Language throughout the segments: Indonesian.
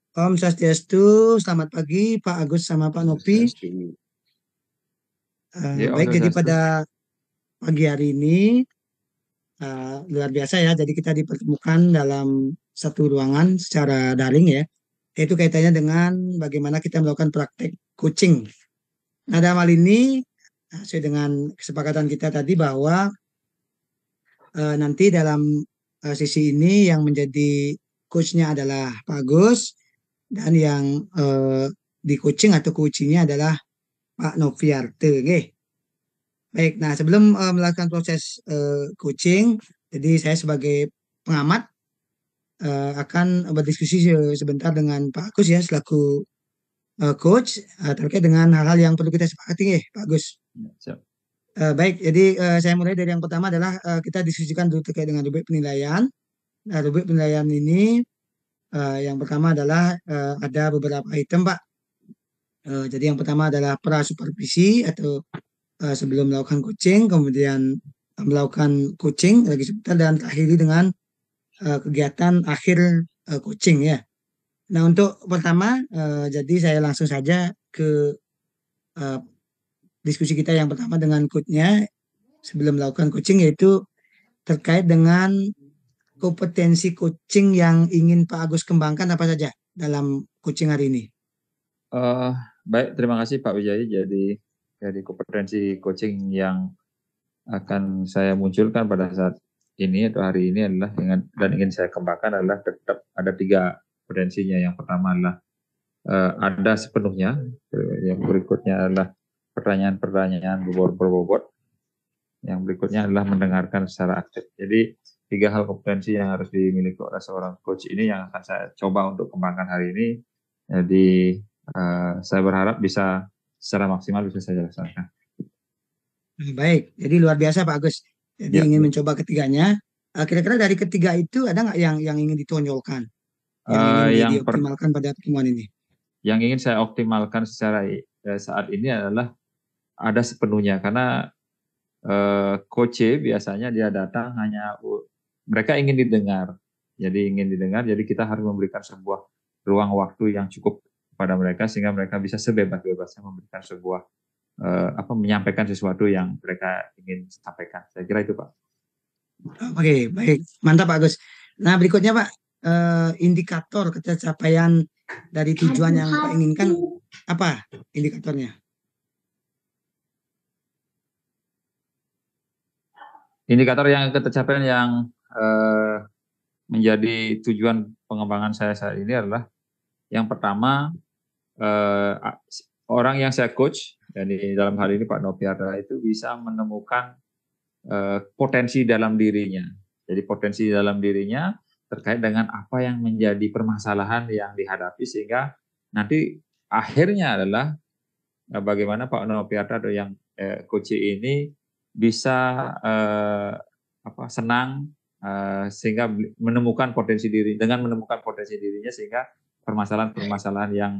Om Swastiastu, selamat pagi Pak Agus sama Pak Nopi. Swastiastu. Ya, Om Baik, jadi pada Swastiastu. pagi hari ini luar biasa ya. Jadi kita dipertemukan dalam satu ruangan secara daring ya. Yaitu kaitannya dengan bagaimana kita melakukan praktek coaching. Nah, dalam hal ini sesuai dengan kesepakatan kita tadi bahwa nanti dalam sisi ini yang menjadi coachnya adalah Pak Agus dan yang di coaching atau coachingnya adalah Pak Noviarte. Nggih. Baik, nah sebelum melakukan proses coaching, jadi saya sebagai pengamat akan berdiskusi sebentar dengan Pak Agus ya selaku coach terkait dengan hal-hal yang perlu kita sepakati ya Pak Agus. Ya, siap. Baik, jadi saya mulai dari yang pertama adalah kita diskusikan dulu terkait dengan rubrik penilaian. Nah, rubrik penilaian ini yang pertama adalah ada beberapa item Pak. Jadi yang pertama adalah pra supervisi atau sebelum melakukan coaching, kemudian melakukan coaching lagi sebentar dan akhiri dengan kegiatan akhir coaching ya. Nah untuk pertama, jadi saya langsung saja ke uh, diskusi kita yang pertama dengan coachnya sebelum melakukan coaching yaitu terkait dengan kompetensi coaching yang ingin Pak Agus kembangkan apa saja dalam coaching hari ini. Eh, Baik, terima kasih Pak Wijaya. Jadi kompetensi coaching yang akan saya munculkan pada saat ini atau hari ini adalah dan ingin saya kembangkan adalah tetap ada 3 kompetensinya. Yang pertama adalah ada sepenuhnya. Yang berikutnya adalah pertanyaan-pertanyaan berbobot. Yang berikutnya adalah mendengarkan secara aktif. Jadi 3 hal kompetensi yang harus dimiliki oleh seorang coach ini yang akan saya coba untuk kembangkan hari ini. Jadi saya berharap bisa secara maksimal bisa saya laksanakan. Baik, jadi luar biasa Pak Agus. Jadi Ya, ingin ya. mencoba ketiganya. Kira-kira dari ketiga itu ada nggak yang ingin ditonjolkan, yang ingin Yang dioptimalkan pada pertemuan ini? yang ingin saya optimalkan secara saat ini adalah ada sepenuhnya karena coach biasanya dia datang hanya mereka ingin didengar. Jadi ingin didengar, jadi kita harus memberikan sebuah ruang waktu yang cukup kepada mereka sehingga mereka bisa sebebas-bebasnya memberikan sebuah menyampaikan sesuatu yang mereka ingin sampaikan. Saya kira itu, Pak. Oke, baik. Mantap Pak Agus. Nah, berikutnya Pak, indikator kecapaian dari tujuan yang Pak inginkan apa indikatornya? Indikator yang ketercapaian yang menjadi tujuan pengembangan saya saat ini adalah yang pertama eh, orang yang saya coach dan di dalam hal ini Pak Noviara itu bisa menemukan potensi dalam dirinya. Jadi potensi dalam dirinya terkait dengan apa yang menjadi permasalahan yang dihadapi sehingga nanti akhirnya adalah bagaimana Pak Noviara atau yang coach ini bisa senang sehingga menemukan potensi diri dengan menemukan potensi dirinya sehingga permasalahan-permasalahan yang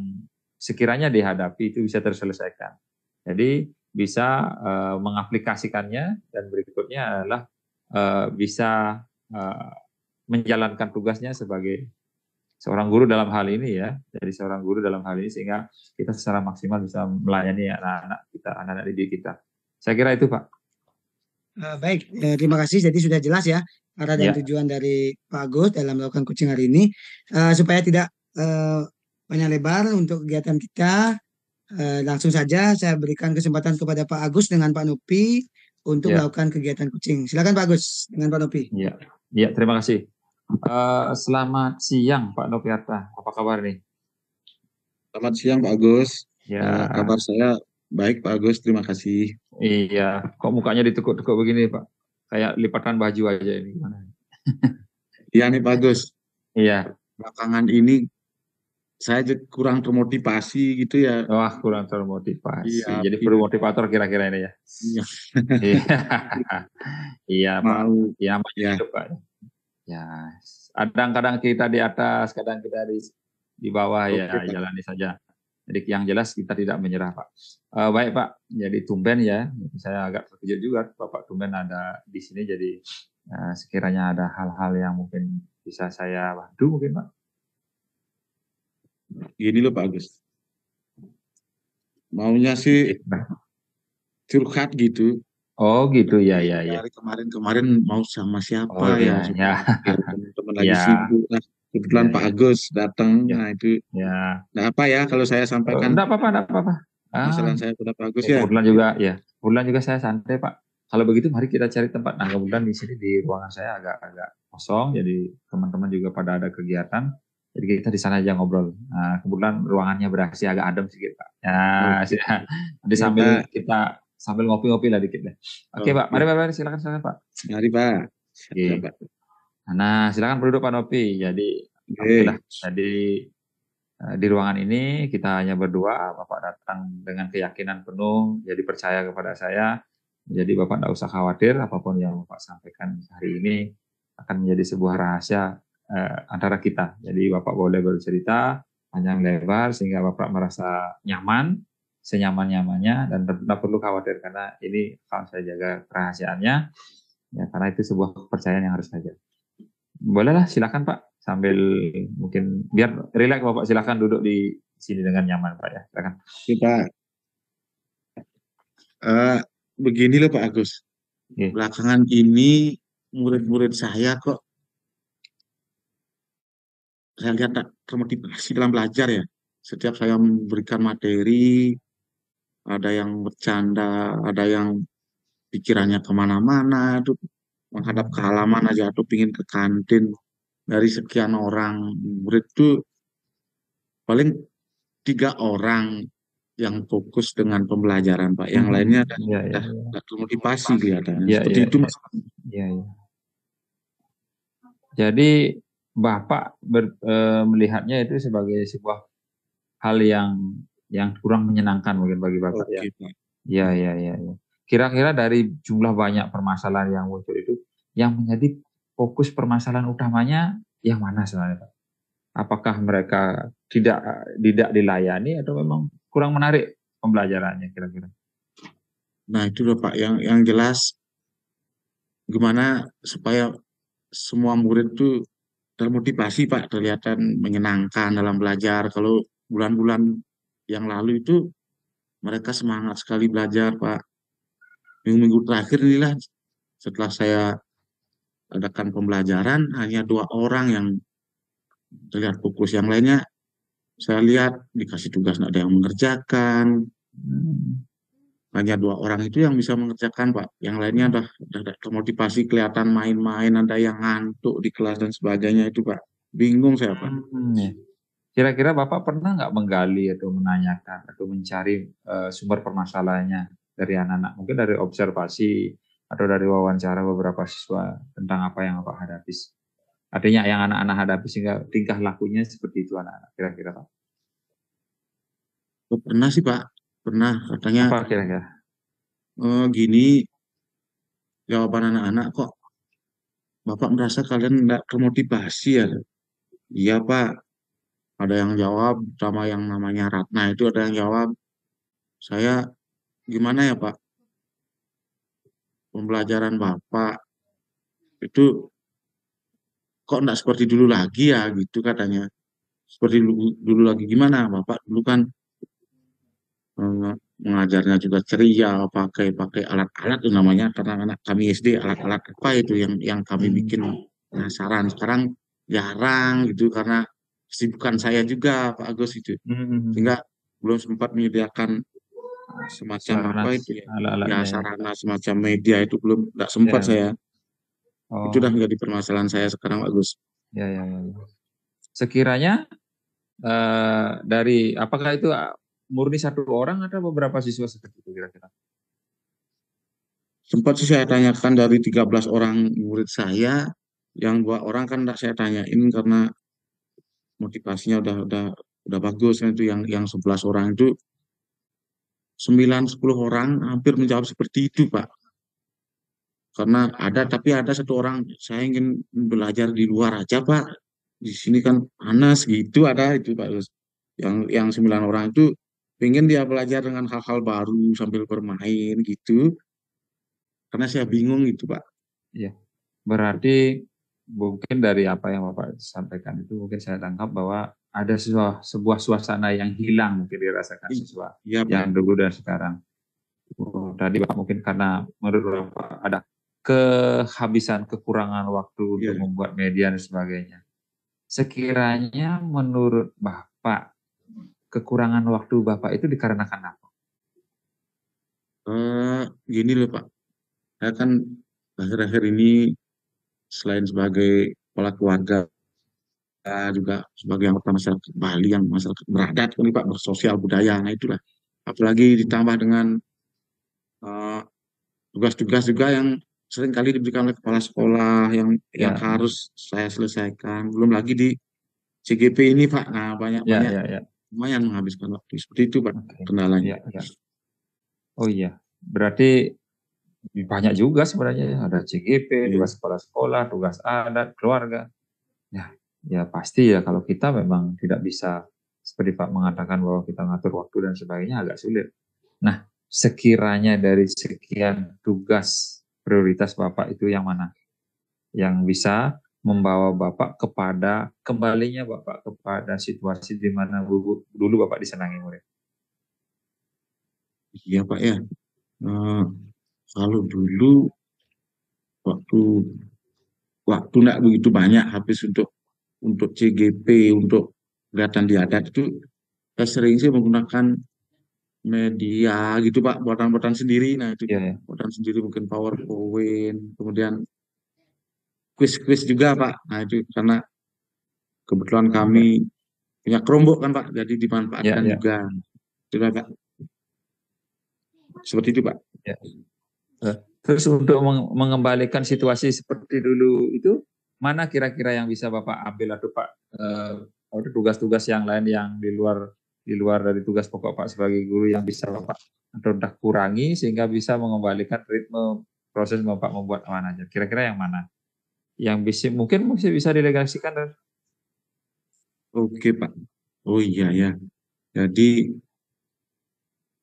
sekiranya dihadapi itu bisa terselesaikan. Jadi bisa mengaplikasikannya dan berikutnya adalah bisa menjalankan tugasnya sebagai seorang guru dalam hal ini ya, dari seorang guru dalam hal ini sehingga kita secara maksimal bisa melayani anak-anak kita, anak-anak didik kita. Saya kira itu Pak. Baik, terima kasih. Jadi sudah jelas ya arah dan Ya, tujuan dari Pak Agus dalam melakukan coaching hari ini. Supaya tidak banyak lebar untuk kegiatan kita, langsung saja saya berikan kesempatan kepada Pak Agus dengan Pak Nopi untuk ya, melakukan kegiatan coaching. Silakan Pak Agus dengan Pak Nopi. ya, ya. Terima kasih. Selamat siang Pak Nopiarta. Apa kabar nih? Selamat siang Pak Agus. Kabar Ya, saya baik Pak Agus, terima kasih. iya. Kok mukanya ditekuk-tekuk begini Pak? Kayak lipatan baju aja ini gimana? Iya nih Pak Agus, Iya. belakangan ini saya kurang termotivasi gitu ya. Wah, kurang Iya, termotivasi. Jadi perlu tidak, motivator kira-kira ini ya. iya, Iya. Iya, Pak. mau Ya, namanya ya. hidup, Pak. Ya, kadang-kadang kita di atas, kadang kita di bawah Oke ya, Pak. jalani saja. Jadi yang jelas kita tidak menyerah, Pak. Baik, Pak. Jadi tumben ya, saya agak terkejut juga Bapak tumben ada di sini. Jadi sekiranya ada hal-hal yang mungkin bisa saya bantu mungkin, Pak. gini loh Pak Agus. Maunya sih curhat gitu. Oh gitu ya ya ya. Dari kemarin-kemarin mau sama Oh siapa ya ya ya supaya biar teman-teman lagi ya sibuk. Nah, ya kebetulan Pak ya Agus datang. ya Nah itu, ya. nah apa ya kalau saya sampaikan Enggak apa-apa, enggak apa-apa. Ah, masalah saya kepada Pak Agus ya, ya? kebetulan juga ya. Kebetulan juga saya santai, Pak. Kalau begitu mari kita cari tempat. Nah, kebetulan di sini di ruangan saya agak-agak kosong, jadi teman-teman juga pada ada kegiatan. Jadi kita di sana aja ngobrol. Nah, kebetulan ruangannya berasi agak adem sedikit, Pak. Ya, Oke, nanti ya Pak. sambil ngopi-ngopi lah dikit deh. Oke, Pak. Mari, Oke, Pak. Silakan, silakan, Pak. mari Pak. Siap, Oke. Pak. Nah, silakan berduduk Pak Nopi. Jadi, oke lah. Oke. Jadi di ruangan ini kita hanya berdua, Bapak datang dengan keyakinan penuh, jadi percaya kepada saya, jadi Bapak tidak usah khawatir, apapun yang Bapak sampaikan hari ini akan menjadi sebuah rahasia antara kita. Jadi Bapak boleh bercerita panjang lebar sehingga Bapak merasa nyaman, senyaman-nyamannya, dan tidak perlu khawatir karena ini akan saya jaga kerahasiaannya, ya karena itu sebuah kepercayaan yang harus saya jaga. Bolehlah, silakan Pak. Sambil mungkin biar rileks Bapak, silakan duduk di sini dengan nyaman Pak ya. Silakan. Oke, Pak. Begini loh Pak Agus. Oke. Belakangan ini murid-murid saya kok saya lihat tak termotivasi dalam belajar ya. Setiap saya memberikan materi, ada yang bercanda, ada yang pikirannya kemana-mana, itu menghadap ke halaman aja, atau pingin ke kantin. Dari sekian orang murid itu paling 3 orang yang fokus dengan pembelajaran, Pak. Yang lainnya Iya, iya, udah termotivasi kelihatannya. iya, Seperti iya, itu, iya, Mas. iya, iya. Jadi Bapak melihatnya itu sebagai sebuah hal yang kurang menyenangkan mungkin bagi Bapak ya. Oke, Pak. Iya, iya, iya, iya. Kira-kira dari jumlah banyak permasalahan yang muncul itu, yang menjadi fokus permasalahan utamanya yang mana sebenarnya Pak? Apakah mereka tidak dilayani atau memang kurang menarik pembelajarannya kira-kira? Nah, itu loh, Pak. Yang jelas gimana supaya semua murid tuh termotivasi, Pak. Kelihatan menyenangkan dalam belajar. Kalau bulan-bulan yang lalu itu mereka semangat sekali belajar, Pak. Minggu-minggu terakhir inilah setelah saya adakan pembelajaran, hanya 2 orang yang terlihat fokus. Yang lainnya saya lihat dikasih tugas nggak ada yang mengerjakan. Hmm. Hanya 2 orang itu yang bisa mengerjakan, Pak. Yang lainnya udah termotivasi, kelihatan main-main, ada yang ngantuk di kelas dan sebagainya itu, Pak. Bingung saya, Pak. Ya. Kira-kira Bapak pernah nggak menggali atau menanyakan atau mencari sumber permasalahannya dari anak-anak? Mungkin dari observasi atau dari wawancara beberapa siswa tentang apa yang Bapak hadapi. Artinya yang anak-anak hadapi sehingga tingkah lakunya seperti itu anak-anak kira-kira Pak. Oh, pernah sih, Pak. Pernah katanya Apa kira-kira? gini, jawaban anak-anak kok Bapak merasa kalian nggak termotivasi ya? Iya, Pak. Ada yang jawab, sama yang namanya Ratna itu ada yang jawab, saya gimana ya, Pak? Pembelajaran Bapak itu kok enggak seperti dulu lagi ya gitu katanya. Seperti dulu lagi gimana? Bapak dulu kan mengajarnya juga ceria, pakai pakai alat-alat itu namanya, karena anak kami SD alat-alat apa itu yang kami bikin penasaran. Sekarang jarang gitu karena kesibukan saya juga Pak Agus itu. Sehingga belum sempat menyediakan semacam Sarana apa itu ya, ya alat-alatnya. sarana semacam media itu belum, enggak sempat Ya. saya. Itu udah Oh, menjadi permasalahan saya sekarang Pak Agus. ya, ya, ya. Sekiranya dari apakah itu murni satu orang atau beberapa siswa seperti itu kira-kira? Sempat sih saya tanyakan dari 13 orang murid saya, yang 2 orang kan enggak saya tanyain karena motivasinya udah bagus kan, itu yang 11 orang itu 9-10 orang hampir menjawab seperti itu, Pak. Karena tapi ada 1 orang, saya ingin belajar di luar aja, Pak. Di sini kan panas gitu, ada itu, Pak. Yang 9 orang itu pengen dia belajar dengan hal-hal baru sambil bermain gitu. Karena saya bingung gitu, Pak. Iya. Berarti mungkin dari apa yang Bapak sampaikan itu mungkin saya tangkap bahwa ada sebuah suasana yang hilang mungkin dirasakan siswa Iya Pak. yang dulu dan sekarang. Tadi Bapak mungkin karena menurut Bapak ada kehabisan, kekurangan waktu untuk Iya. membuat media dan sebagainya. Sekiranya menurut Bapak, kekurangan waktu Bapak itu dikarenakan apa? Gini loh Pak, saya kan akhir-akhir ini selain sebagai kepala keluarga, juga sebagai anggota masyarakat Bali yang masyarakat beradat, ini Pak, bersosial budaya, nah itulah. Apalagi ditambah dengan eh, tugas-tugas juga yang sering kali diberikan oleh kepala sekolah yang Ya, harus saya selesaikan. Belum lagi di CGP ini Pak, nah ya, banyak-banyak ya, ya. lumayan menghabiskan waktu. Seperti itu Pak Oke. kendalanya. Ya, ya. Oh iya, berarti banyak juga sebenarnya ya. Ada CGP, Iya. tugas kepala sekolah, tugas adat, keluarga. Ya, ya pasti ya kalau kita memang tidak bisa seperti Pak mengatakan bahwa kita ngatur waktu dan sebagainya agak sulit. Nah, sekiranya dari sekian tugas prioritas Bapak itu yang mana? Yang bisa membawa Bapak kepada kembalinya Bapak kepada situasi di mana dulu Bapak disenangi murid. Iya Pak ya. Eh, Kalau dulu waktu waktu nggak begitu banyak habis untuk CGP, untuk kegiatan di adat itu saya sering sih menggunakan media gitu Pak, buatan-buatan sendiri. Nah itu Iya, ya. buatan sendiri mungkin PowerPoint, kemudian quiz-quiz juga Pak. Nah itu karena kebetulan Iya, kami punya Chromebook kan Pak, jadi ya, dimanfaatkan ya, juga. Itu Pak, seperti itu Pak. ya. Terus untuk mengembalikan situasi seperti dulu itu, mana kira-kira yang bisa Bapak ambil atau Pak tugas-tugas yang lain yang di luar dari tugas pokok Pak sebagai guru yang bisa Bapak atau kurangi sehingga bisa mengembalikan ritme proses Bapak membuat amanah aja. Kira-kira yang mana? Yang mungkin bisa didelegasikan dan Oke Pak. Oh iya ya. Jadi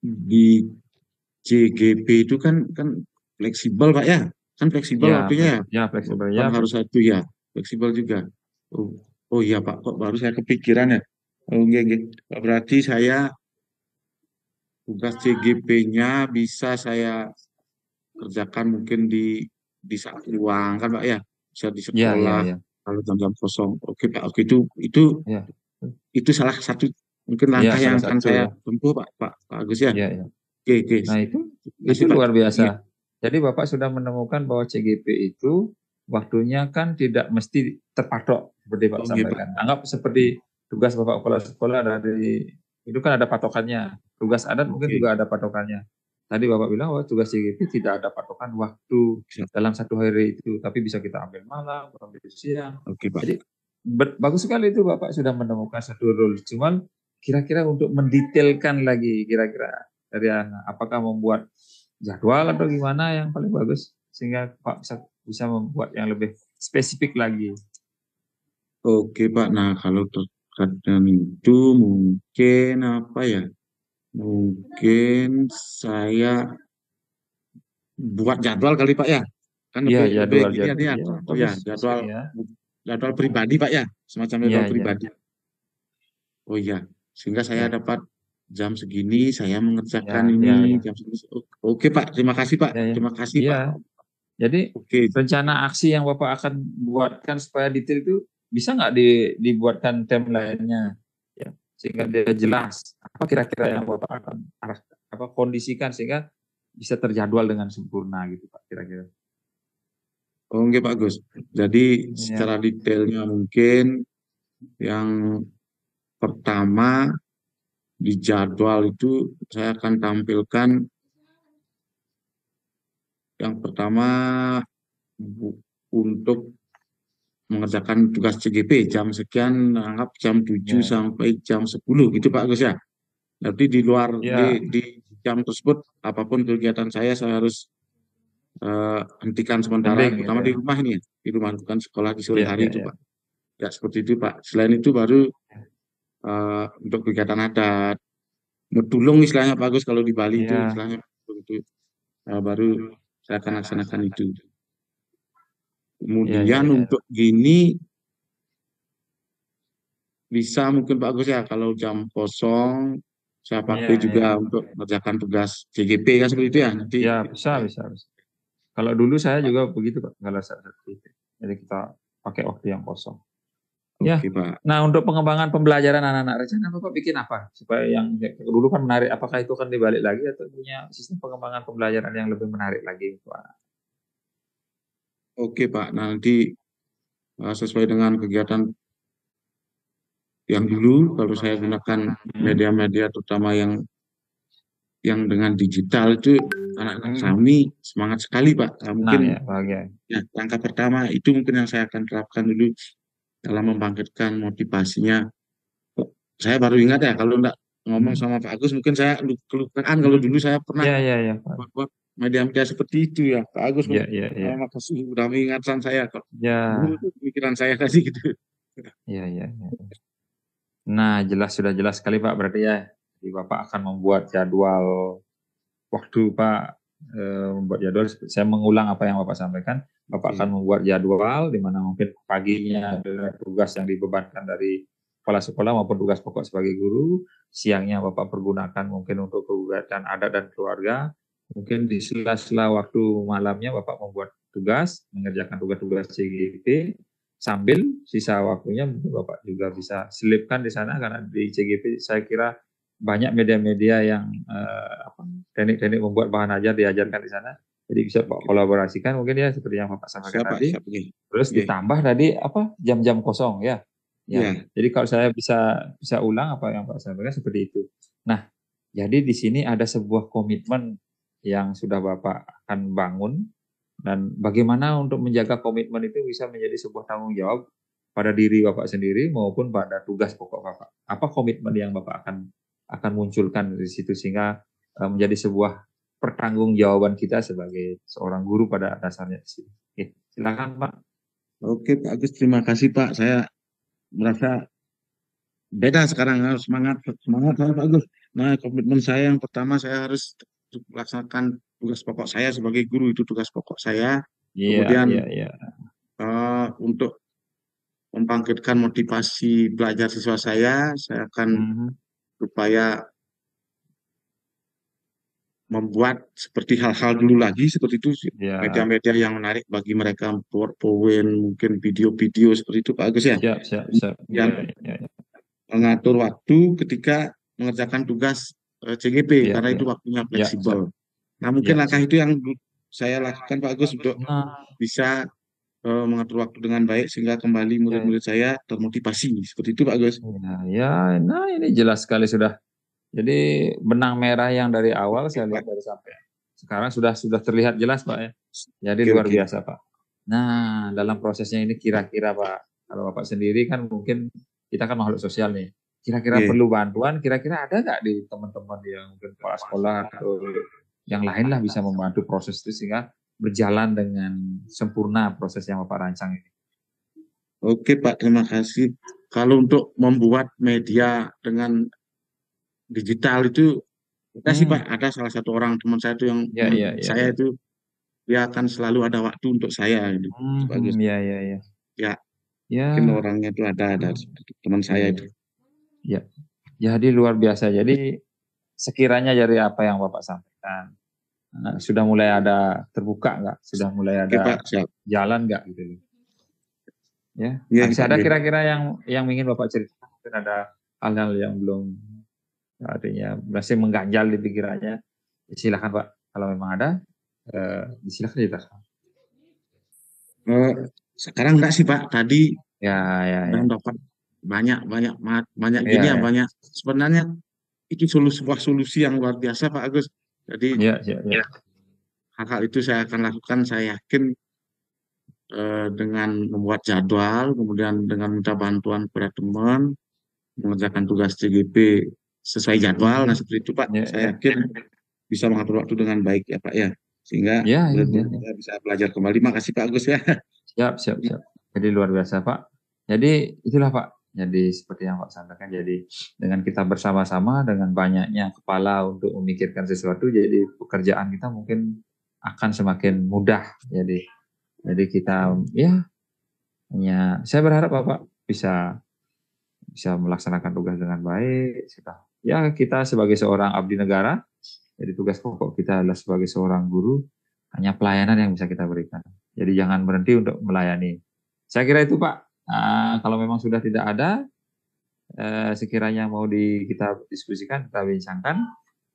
di CGP itu kan kan fleksibel Pak ya. Kan fleksibel ya, waktunya ya. fleksibel Bukan ya, harus satu ya. Fleksibel juga. Oh, oh iya Pak, kok baru saya kepikiran ya. Oh iya, iya. Berarti saya tugas CGP-nya bisa saya kerjakan mungkin di saat luang kan Pak ya. Bisa di ya, ya, sekolah ya, kalau jam-jam kosong. Oke Pak, oke ya, itu salah satu mungkin ya langkah yang salah akan satu saya ya, tempuh Pak Agus ya. ya, ya. Oke, oke. Nah, Terima itu kasih Pak. luar Iya. biasa. Jadi Bapak sudah menemukan bahwa CGP itu waktunya kan tidak mesti terpatok seperti Pak Oke Pak. sampaikan. Anggap seperti tugas Bapak kepala sekolah dari itu kan ada patokannya. Tugas adat mungkin Oke. juga ada patokannya. Tadi Bapak bilang bahwa tugas CGP tidak ada patokan waktu Siap. dalam satu hari itu, tapi bisa kita ambil malam, ambil siang. Oke Pak. Jadi bagus sekali itu Bapak sudah menemukan satu rule. Cuman kira-kira untuk mendetailkan lagi kira-kira dari apakah membuat jadwal atau gimana yang paling bagus sehingga Pak bisa membuat yang lebih spesifik lagi. Oke Pak. Nah kalau terkait dengan itu mungkin apa ya? Mungkin saya buat jadwal kali Pak ya. Kan Iya, lebih jadwal gini jadwal ya. ya Oh ya, bagus jadwal ya. jadwal pribadi Pak ya. Semacam Iya, jadwal iya. pribadi. Oh iya, sehingga saya Ya, dapat jam segini saya mengerjakan ya, ini ya, ya. jam segini. Oke Pak, terima kasih Pak. Ya, ya. Terima kasih Iya. Pak. Jadi Oke. rencana aksi yang Bapak akan buatkan supaya detail itu bisa nggak dibuatkan timeline-nya ya sehingga dia jelas apa kira-kira yang Bapak akan kondisikan sehingga bisa terjadwal dengan sempurna gitu Pak kira-kira. Oke Pak Gus. Jadi Ya, secara detailnya mungkin yang pertama di jadwal itu saya akan tampilkan yang pertama untuk mengerjakan tugas CGP jam sekian, anggap jam 7 ya, sampai jam 10 gitu Pak Gus ya. Berarti di luar ya, di jam tersebut apapun kegiatan saya harus hentikan sementara, mending gitu terutama ya. di rumah ini ya, di rumah bukan sekolah di sore Ya, hari ya, itu ya. Pak. Ya seperti itu Pak. Selain itu baru untuk kegiatan adat, medulung istilahnya Pak Gus kalau di Bali itu Ya, ya. istilahnya itu baru saya akan laksanakan itu. Kemudian untuk gini bisa mungkin Pak Agus ya, kalau jam kosong saya pakai juga untuk mengerjakan tugas CGP kan seperti itu ya nanti. Ya, bisa. Kalau dulu saya juga begitu Pak, kalau saat itu. Jadi kita pakai waktu yang kosong. Ya. Oke, Pak. Nah, untuk pengembangan pembelajaran anak-anak rencana Bapak bikin apa? Supaya yang dulu kan menarik, apakah itu kan dibalik lagi atau punya sistem pengembangan pembelajaran yang lebih menarik lagi untuk anak? Oke, Pak. Nanti sesuai dengan kegiatan yang dulu, kalau saya gunakan media-media terutama yang dengan digital itu anak-anak kami semangat sekali, Pak. Mungkin bahagia. Ya, langkah pertama itu mungkin yang saya akan terapkan dulu dalam membangkitkan motivasinya. Saya baru ingat ya, kalau enggak ngomong sama Pak Agus, mungkin saya kelupaan kalau dulu saya pernah buat media-media seperti itu ya. Pak Agus, terima kasih sudah mengingatkan saya kok. Dulu itu pikiran saya tadi gitu. Iya. Nah, sudah jelas sekali Pak, berarti ya. Jadi Bapak akan membuat jadwal waktu Pak, membuat jadwal. Saya mengulang apa yang Bapak sampaikan. Bapak akan membuat jadwal di mana mungkin paginya adalah tugas yang dibebankan dari kepala sekolah maupun tugas pokok sebagai guru. Siangnya Bapak pergunakan mungkin untuk kegiatan adat dan keluarga. Mungkin di sela-sela waktu malamnya Bapak membuat tugas, mengerjakan tugas-tugas CGP. Sambil sisa waktunya Bapak juga bisa selipkan di sana, karena di CGP saya kira banyak media-media yang teknik-teknik membuat bahan ajar diajarkan di sana. Jadi bisa Pak kolaborasikan mungkin ya seperti yang Bapak sampaikan tadi. Terus ditambah tadi jam-jam kosong ya. Jadi kalau saya bisa ulang apa yang Pak sampaikan seperti itu. Nah, jadi di sini ada sebuah komitmen yang sudah Bapak akan bangun. Dan bagaimana untuk menjaga komitmen itu bisa menjadi sebuah tanggung jawab pada diri Bapak sendiri maupun pada tugas pokok Bapak. Apa komitmen yang Bapak akan munculkan di situ sehingga menjadi sebuah pertanggungjawaban kita sebagai seorang guru pada dasarnya. Oke, silakan Pak. Oke Pak Agus, terima kasih Pak. Saya merasa beda sekarang, harus semangat saya Pak Agus. Nah, komitmen saya yang pertama, saya harus melaksanakan tugas pokok saya sebagai guru, itu tugas pokok saya. Kemudian untuk membangkitkan motivasi belajar siswa saya akan berupaya membuat seperti hal-hal dulu lagi seperti itu, media-media yang menarik bagi mereka, PowerPoint, mungkin video-video seperti itu Pak Agus ya. Siap. Mengatur waktu ketika mengerjakan tugas CGP karena itu waktunya fleksibel. Nah, mungkin langkah itu yang saya lakukan Pak Agus untuk bisa mengatur waktu dengan baik sehingga kembali murid-murid saya termotivasi seperti itu Pak Agus. Nah ini jelas sekali sudah. Jadi benang merah yang dari awal saya lihat dari sampai sekarang sudah terlihat jelas Pak ya. Jadi luar biasa Pak. Nah, dalam prosesnya ini kira-kira Pak, kalau Bapak sendiri kan mungkin kita kan makhluk sosial nih. Kira-kira perlu bantuan, kira-kira ada nggak di teman-teman yang mungkin kepala sekolah atau yang lain lah bisa membantu proses itu sehingga berjalan dengan sempurna proses yang Bapak rancang ini. Oke Pak, terima kasih. Kalau untuk membuat media dengan digital itu, sih Pak, ada salah satu orang teman saya itu yang saya itu dia akan selalu ada waktu untuk saya gitu. Bagus. Mungkin orangnya itu ada teman saya itu. Jadi luar biasa. Jadi sekiranya dari apa yang Bapak sampaikan, sudah mulai ada terbuka nggak? Sudah mulai ada jalan nggak gitu? Masih ada kira-kira yang ingin Bapak ceritakan? Mungkin ada hal-hal yang belum, artinya masih mengganjal di pikirannya. Silakan Pak, kalau memang ada, silakan ceritakan. Sekarang enggak sih Pak, tadi dapat banyak gini banyak. Sebenarnya itu sebuah solusi yang luar biasa Pak Agus. Jadi hal-hal itu saya akan lakukan, saya yakin dengan membuat jadwal, kemudian dengan minta bantuan kepada teman, mengerjakan tugas CGP sesuai jadwal. Nah seperti itu Pak, saya yakin bisa mengatur waktu dengan baik ya Pak ya, sehingga kita bisa belajar kembali. Makasih Pak Agus ya. Siap. Jadi luar biasa Pak. Jadi itulah Pak. Jadi seperti yang Pak sampaikan, jadi dengan kita bersama-sama dengan banyaknya kepala untuk memikirkan sesuatu, jadi pekerjaan kita mungkin akan semakin mudah. Jadi Jadi kita ya hanya saya berharap Bapak bisa melaksanakan tugas dengan baik. Ya kita sebagai seorang abdi negara, jadi tugas pokok kita adalah sebagai seorang guru, hanya pelayanan yang bisa kita berikan. Jadi jangan berhenti untuk melayani. Saya kira itu Pak. Kalau memang sudah tidak ada, sekiranya mau kita diskusikan, kita bincangkan.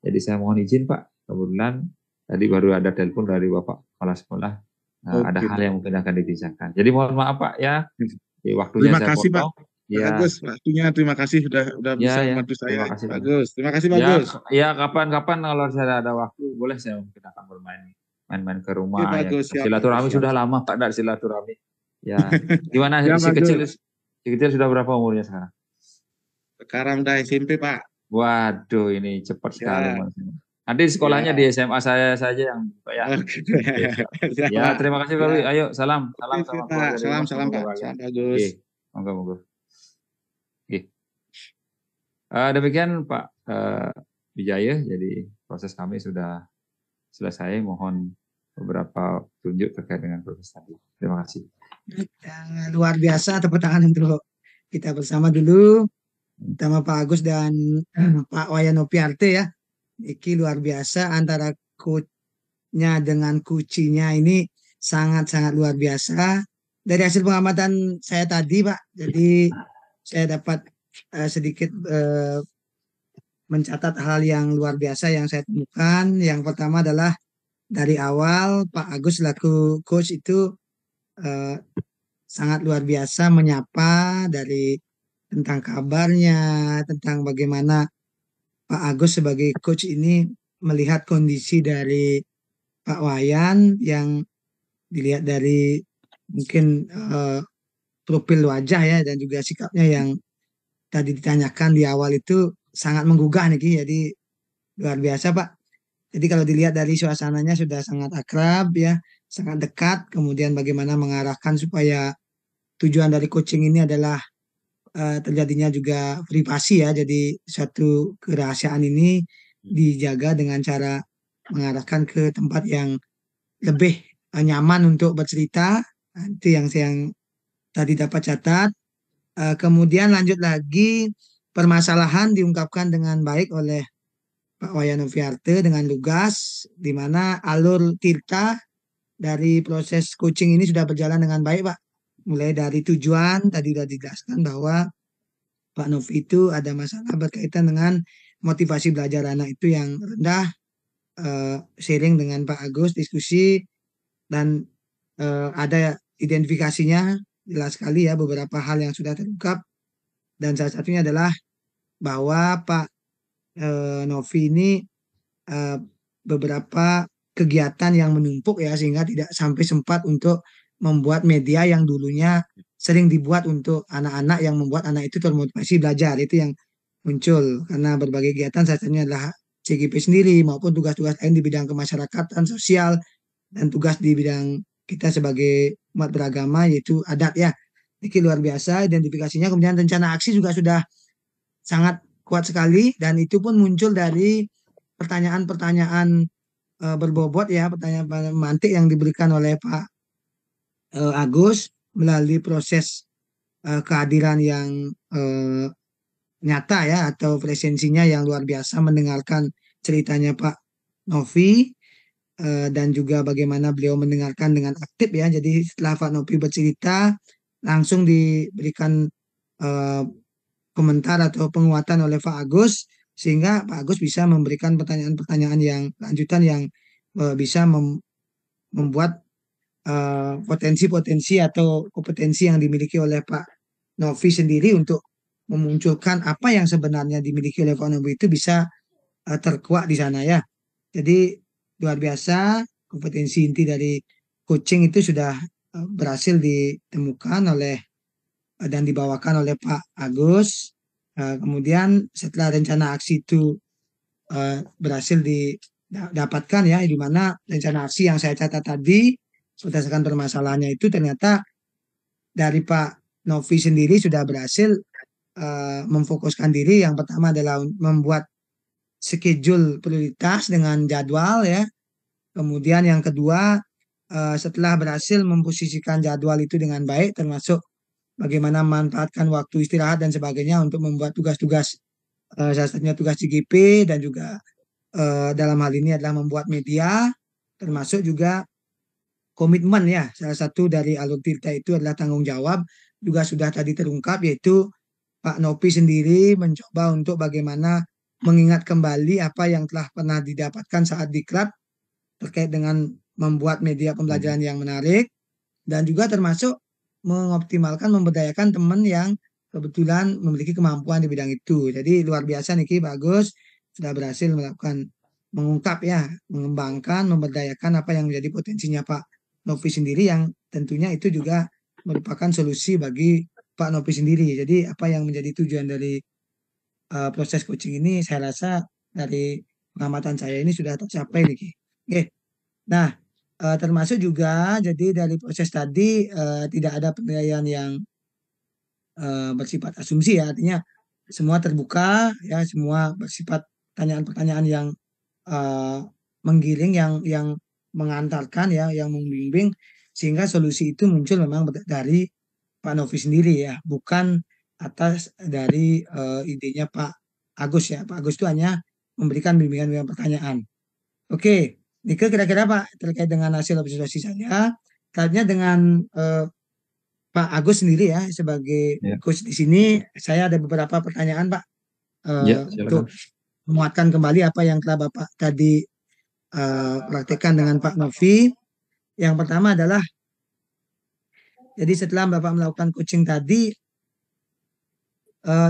Jadi saya mohon izin Pak. Kebetulan tadi baru ada telepon dari Bapak Kepala Sekolah. Ada hal yang mungkin akan dibincangkan. Jadi mohon maaf Pak ya. Waktunya Terima saya kasih Pak. potong. Ya. Bagus waktunya, terima kasih sudah bisa membantu Terima saya. kasih. Bagus, terima kasih Bagus. Ya kapan-kapan kalau saya ada waktu boleh saya mungkin akan main ke rumah. Oke, bagus, Ya. siap, Silaturahmi bagus, sudah lama Pak dari silaturahmi. Ya. Gimana Ya, si bagus. kecil sudah berapa umurnya sekarang? Sekarang udah SMP Pak. Waduh ini cepat sekali. Ya. Nanti sekolahnya Ya. di SMA saya saja yang ya. Oke. Ya terima kasih Pak. Ya. Ayo salam Oke, sama Pak. keluarga. Salam Pak. Salam Bagus. Monggo. Demikian Pak Wijaya, jadi proses kami sudah selesai. Mohon beberapa tunjuk terkait dengan proses tadi. Terima kasih. Luar biasa, tepuk tangan untuk kita bersama dulu, pertama Pak Agus dan Pak Wayan Nopiarte ya. Iki luar biasa, antara coachnya dengan kucinya ini sangat-sangat luar biasa. Dari hasil pengamatan saya tadi Pak, jadi saya dapat sedikit mencatat hal yang luar biasa yang saya temukan. Yang pertama adalah dari awal Pak Agus selaku coach itu sangat luar biasa menyapa dari tentang kabarnya, tentang bagaimana Pak Agus sebagai coach ini melihat kondisi dari Pak Wayan yang dilihat dari mungkin profil wajah ya dan juga sikapnya yang tadi ditanyakan di awal itu sangat menggugah nih, jadi luar biasa Pak. Jadi kalau dilihat dari suasananya sudah sangat akrab ya, sangat dekat. Kemudian bagaimana mengarahkan supaya tujuan dari coaching ini adalah terjadinya juga privasi ya. Jadi suatu kerahasiaan ini dijaga dengan cara mengarahkan ke tempat yang lebih nyaman untuk bercerita. Itu yang tadi dapat catat. Kemudian lanjut lagi, permasalahan diungkapkan dengan baik oleh Pak Wayan Nopiarte dengan lugas, di mana alur cerita dari proses coaching ini sudah berjalan dengan baik Pak. Mulai dari tujuan, tadi sudah dijelaskan bahwa Pak Novi itu ada masalah berkaitan dengan motivasi belajar anak itu yang rendah, sharing dengan Pak Agus, diskusi, dan ada identifikasinya jelas sekali ya beberapa hal yang sudah terungkap, dan salah satunya adalah bahwa Pak Novi ini beberapa kegiatan yang menumpuk ya sehingga tidak sampai sempat untuk membuat media yang dulunya sering dibuat untuk anak-anak yang membuat anak itu termotivasi belajar. Itu yang muncul karena berbagai kegiatan salah satunya adalah CGP sendiri maupun tugas-tugas lain di bidang kemasyarakatan, sosial, dan tugas di bidang kita sebagai umat beragama yaitu adat ya. Ini luar biasa identifikasinya. Kemudian rencana aksi juga sudah sangat kuat sekali dan itu pun muncul dari pertanyaan-pertanyaan berbobot ya, pertanyaan mantik yang diberikan oleh Pak Agus melalui proses kehadiran yang nyata ya atau presensinya yang luar biasa mendengarkan ceritanya Pak Novi dan juga bagaimana beliau mendengarkan dengan aktif ya. Jadi setelah Pak Novi bercerita langsung diberikan komentar atau penguatan oleh Pak Agus sehingga Pak Agus bisa memberikan pertanyaan-pertanyaan yang lanjutan yang bisa membuat potensi-potensi atau kompetensi yang dimiliki oleh Pak Novi sendiri untuk memunculkan apa yang sebenarnya dimiliki oleh Pak Novi itu bisa terkuak di sana ya. Jadi luar biasa kompetensi inti dari coaching itu sudah berhasil ditemukan oleh dan dibawakan oleh Pak Agus. Kemudian setelah rencana aksi itu berhasil didapatkan ya, di mana rencana aksi yang saya catat tadi berdasarkan permasalahannya itu ternyata dari Pak Novi sendiri sudah berhasil memfokuskan diri. Yang pertama adalah membuat schedule prioritas dengan jadwal ya. Kemudian yang kedua setelah berhasil memposisikan jadwal itu dengan baik, termasuk bagaimana memanfaatkan waktu istirahat dan sebagainya untuk membuat tugas-tugas, salah satunya tugas CGP, dan juga dalam hal ini adalah membuat media, termasuk juga komitmen ya. Salah satu dari alur Tirta itu adalah tanggung jawab, juga sudah tadi terungkap, yaitu Pak Nopi sendiri mencoba untuk bagaimana mengingat kembali apa yang telah pernah didapatkan saat diklat terkait dengan membuat media pembelajaran yang menarik, dan juga termasuk mengoptimalkan, memberdayakan teman yang kebetulan memiliki kemampuan di bidang itu. Jadi luar biasa Niki, bagus, sudah berhasil melakukan mengungkap ya, mengembangkan, memberdayakan apa yang menjadi potensinya Pak Nopi sendiri, yang tentunya itu juga merupakan solusi bagi Pak Nopi sendiri. Jadi apa yang menjadi tujuan dari proses coaching ini, saya rasa dari pengamatan saya ini sudah tercapai Niki. Oke. Nah, termasuk juga jadi dari proses tadi tidak ada penilaian yang bersifat asumsi ya, artinya semua terbuka ya, semua bersifat pertanyaan-pertanyaan yang menggiring, yang mengantarkan ya, yang membimbing, sehingga solusi itu muncul memang dari Pak Novi sendiri ya, bukan atas dari idenya Pak Agus ya. Pak Agus itu hanya memberikan bimbingan pertanyaan. Oke, Nike, kira-kira Pak terkait dengan hasil observasi saya, kayaknya dengan Pak Agus sendiri ya sebagai coach di sini, saya ada beberapa pertanyaan Pak untuk memuatkan kembali apa yang telah Bapak tadi praktekkan dengan Pak Novi. Yang pertama adalah, jadi setelah Bapak melakukan coaching tadi,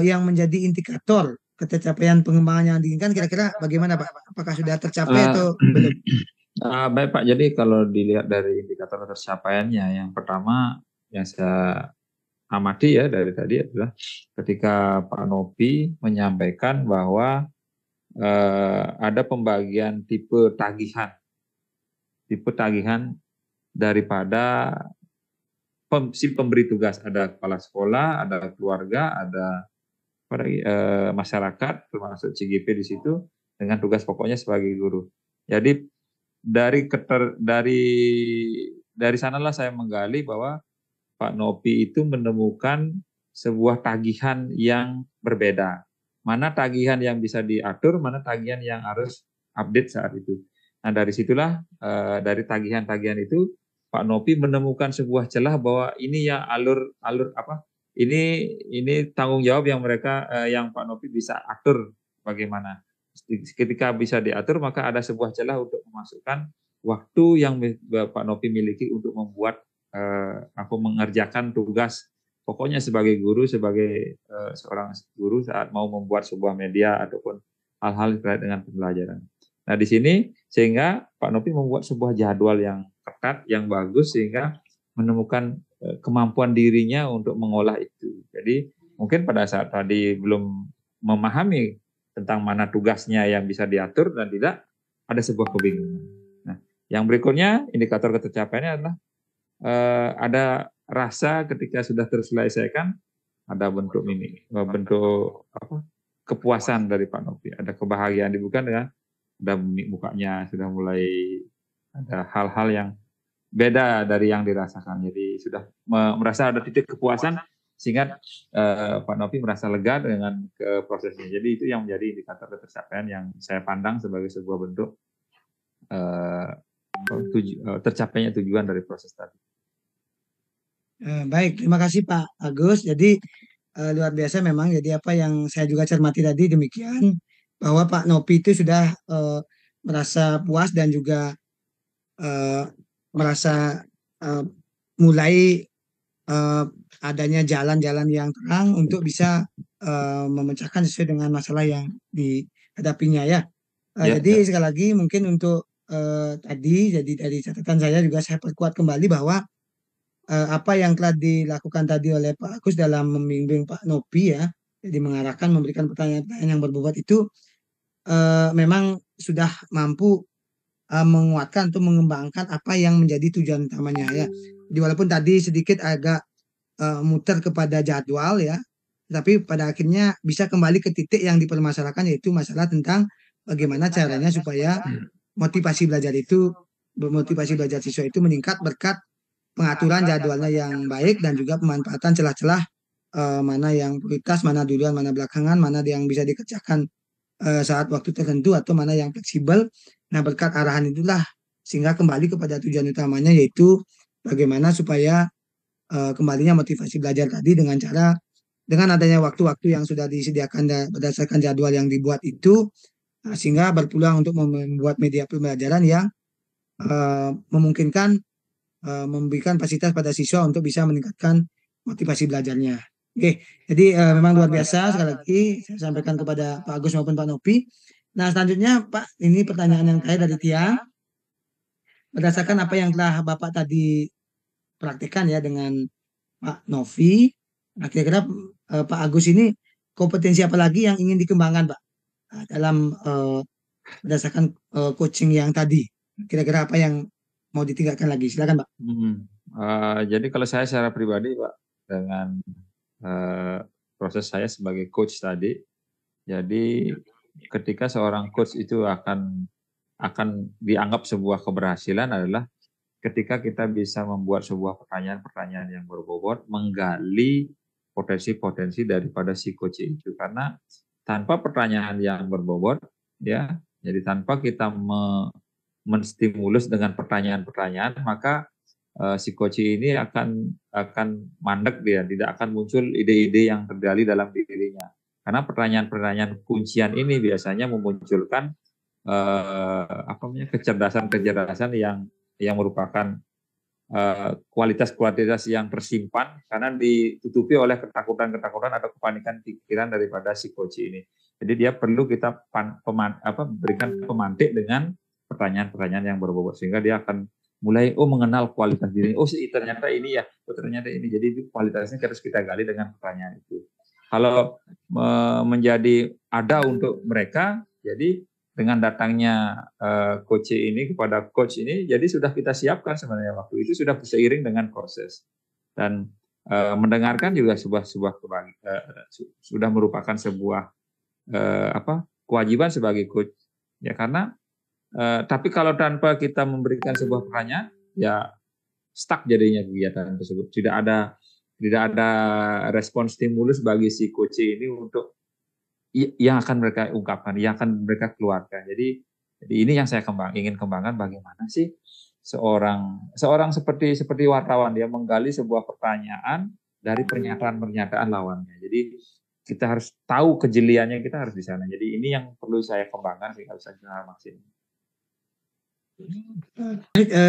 yang menjadi indikator ketercapaian pengembangan yang diinginkan, kira-kira bagaimana Pak? Apakah sudah tercapai atau belum? Baik Pak, jadi kalau dilihat dari indikator tercapaiannya, yang pertama yang saya amati ya dari tadi adalah ketika Pak Nopi menyampaikan bahwa ada pembagian tipe tagihan daripada si pemberi tugas. Ada kepala sekolah, ada keluarga, ada masyarakat, termasuk CGP di situ, dengan tugas pokoknya sebagai guru. Jadi dari sanalah saya menggali bahwa Pak Nopi itu menemukan sebuah tagihan yang berbeda. Mana tagihan yang bisa diatur, mana tagihan yang harus update saat itu. Nah, dari situlah dari tagihan-tagihan itu Pak Nopi menemukan sebuah celah bahwa ini ya alur apa? Ini tanggung jawab yang yang Pak Nopi bisa atur bagaimana. Ketika bisa diatur, maka ada sebuah celah untuk memasukkan waktu yang Pak Nopi miliki untuk membuat mengerjakan tugas pokoknya sebagai guru, sebagai seorang guru saat mau membuat sebuah media ataupun hal-hal terkait dengan pembelajaran. Nah, di sini sehingga Pak Nopi membuat sebuah jadwal yang ketat, yang bagus, sehingga menemukan kemampuan dirinya untuk mengolah itu. Jadi mungkin pada saat tadi belum memahami tentang mana tugasnya yang bisa diatur dan tidak, ada sebuah kebingungan. Nah, yang berikutnya indikator ketercapaiannya adalah ada rasa ketika sudah terselesaikan, ada bentuk kepuasan dari Pak Nopi, ada kebahagiaan dibuka dengan ada mukanya sudah mulai ada hal-hal yang beda dari yang dirasakan. Jadi sudah merasa ada titik kepuasan sehingga Pak Nopi merasa lega dengan prosesnya. Jadi itu yang menjadi indikator ketercapaian yang saya pandang sebagai sebuah bentuk tercapainya tujuan dari proses tadi. Baik, terima kasih Pak Agus. Jadi luar biasa memang. Jadi apa yang saya juga cermati tadi demikian, bahwa Pak Nopi itu sudah merasa puas dan juga merasa mulai adanya jalan-jalan yang terang untuk bisa memecahkan sesuai dengan masalah yang dihadapinya ya. Jadi sekali lagi mungkin untuk tadi, jadi dari catatan saya juga saya perkuat kembali bahwa apa yang telah dilakukan tadi oleh Pak Agus dalam membimbing Pak Nopi ya, jadi mengarahkan, memberikan pertanyaan-pertanyaan yang berbobot itu memang sudah mampu menguatkan untuk mengembangkan apa yang menjadi tujuan utamanya ya. Jadi walaupun tadi sedikit agak muter kepada jadwal ya, tapi pada akhirnya bisa kembali ke titik yang dipermasalahkan, yaitu masalah tentang bagaimana caranya supaya motivasi belajar itu motivasi belajar siswa itu meningkat berkat pengaturan jadwalnya yang baik dan juga pemanfaatan celah-celah mana yang prioritas, mana duluan, mana belakangan, mana yang bisa dikerjakan saat waktu tertentu atau mana yang fleksibel. Nah, berkat arahan itulah sehingga kembali kepada tujuan utamanya, yaitu bagaimana supaya kembalinya motivasi belajar tadi dengan adanya waktu-waktu yang sudah disediakan berdasarkan jadwal yang dibuat itu, sehingga berpeluang untuk membuat media pembelajaran yang memungkinkan memberikan fasilitas pada siswa untuk bisa meningkatkan motivasi belajarnya. Oke, jadi memang luar biasa. Sekali lagi saya sampaikan kepada Pak Agus maupun Pak Nopi. Nah, selanjutnya Pak, ini pertanyaan yang terakhir dari Tia. Berdasarkan apa yang telah Bapak tadi praktekkan ya dengan Pak Novi, nah, kira-kira Pak Agus ini kompetensi apa lagi yang ingin dikembangkan, Pak, dalam berdasarkan coaching yang tadi? Kira-kira apa yang mau ditingkatkan lagi? Silakan, Pak. Jadi kalau saya secara pribadi, Pak, dengan proses saya sebagai coach tadi, jadi ketika seorang coach itu akan dianggap sebuah keberhasilan adalah ketika kita bisa membuat sebuah pertanyaan-pertanyaan yang berbobot, menggali potensi-potensi daripada si coach itu. Karena tanpa pertanyaan yang berbobot, ya, jadi tanpa kita menstimulus dengan pertanyaan-pertanyaan, maka si coach ini akan mandek, dia tidak akan muncul ide-ide yang tergali dalam dirinya. Karena pertanyaan-pertanyaan kuncian ini biasanya memunculkan kecerdasan-kecerdasan yang merupakan kualitas-kualitas yang tersimpan karena ditutupi oleh ketakutan-ketakutan atau kepanikan pikiran daripada si coach ini. Jadi dia perlu kita berikan pemantik dengan pertanyaan-pertanyaan yang berbobot sehingga dia akan mulai mengenal kualitas diri. Ternyata ini ya, ternyata ini. Jadi itu kualitasnya harus kita gali dengan pertanyaan itu. Kalau menjadi ada untuk mereka, jadi dengan datangnya coach ini kepada coach ini, jadi sudah kita siapkan sebenarnya waktu itu sudah seiring dengan proses dan mendengarkan juga sudah merupakan sebuah kewajiban sebagai coach ya, karena tapi kalau tanpa kita memberikan sebuah pertanyaan ya stuck jadinya kegiatan tersebut, tidak ada respon stimulus bagi si coach ini untuk yang akan mereka ungkapkan, yang akan mereka keluarkan. Jadi ini yang saya ingin kembangkan, bagaimana sih seorang seperti wartawan, dia menggali sebuah pertanyaan dari pernyataan lawannya. Jadi kita harus tahu kejeliannya, kita harus di sana. Jadi ini yang perlu saya kembangkan sehingga bisa maksimal.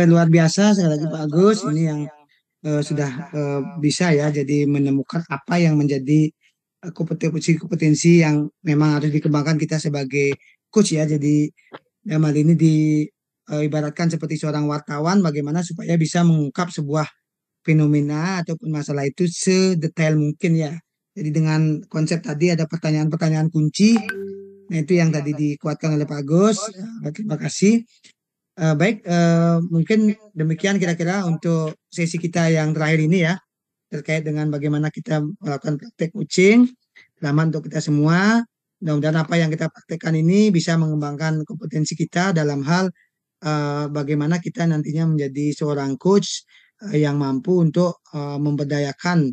Luar biasa sekali lagi Pak Agus, ini yang sudah bisa ya jadi menemukan apa yang menjadi kompetensi yang memang harus dikembangkan kita sebagai coach ya. Jadi dalam hal ini ibaratkan seperti seorang wartawan, bagaimana supaya bisa mengungkap sebuah fenomena ataupun masalah itu sedetail mungkin ya. Jadi dengan konsep tadi ada pertanyaan-pertanyaan kunci. Nah, itu yang tadi dikuatkan oleh Pak Agus. Terima kasih. Baik, mungkin demikian kira-kira untuk sesi kita yang terakhir ini ya, terkait dengan bagaimana kita melakukan praktek coaching. Selamat untuk kita semua. Mudah-mudahan apa yang kita praktekkan ini bisa mengembangkan kompetensi kita dalam hal bagaimana kita nantinya menjadi seorang coach yang mampu untuk memberdayakan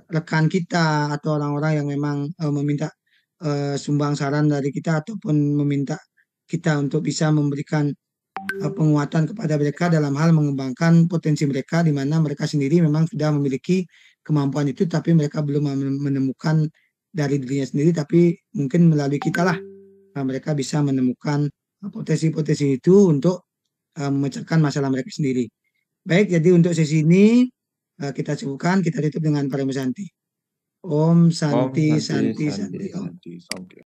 rekan kita atau orang-orang yang memang meminta sumbang saran dari kita ataupun meminta kita untuk bisa memberikan penguatan kepada mereka dalam hal mengembangkan potensi mereka, di mana mereka sendiri memang sudah memiliki kemampuan itu tapi mereka belum menemukan dari dirinya sendiri, tapi mungkin melalui kita lah mereka bisa menemukan potensi-potensi itu untuk memecahkan masalah mereka sendiri. Baik, jadi untuk sesi ini kita cukupkan, kita tutup dengan Paramasanti. Om Santi Santi Santi.